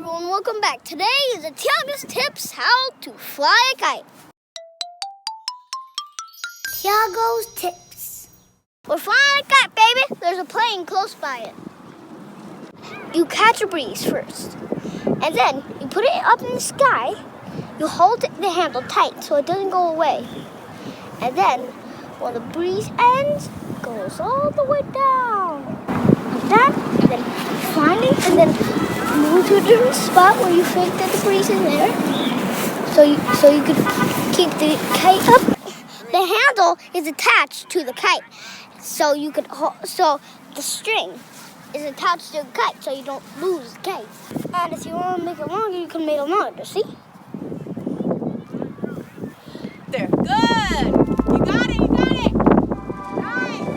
everyone, welcome back. Today is Tiago's tips how to fly a kite. Tiago's tips. We're flying a kite, baby. There's a plane close by it. You catch a breeze first, and then you put it up in the sky. You hold the handle tight so it doesn't go away. And then when the breeze ends, it goes all the way down. Like that, and then find it, and then move to a different spot where you think that the breeze is there. So you could keep the kite up. The handle is attached to the kite, so the string is attached to the kite, so you don't lose the kite. And if you want to make it longer, you can make it longer. See? There. Good. You got it. You got it. Nice.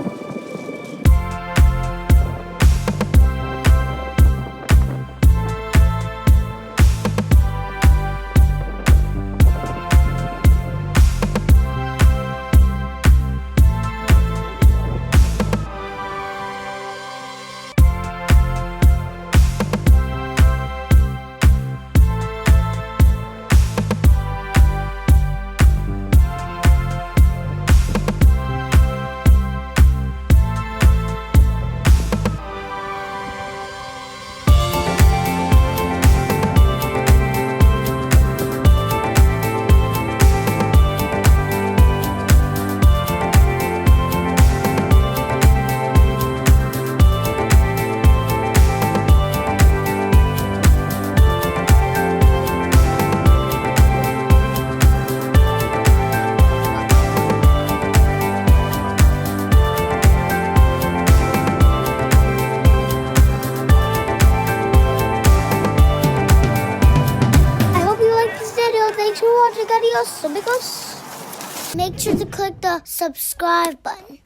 Thanks for watching. Adios, amigos. Make sure to click the subscribe button.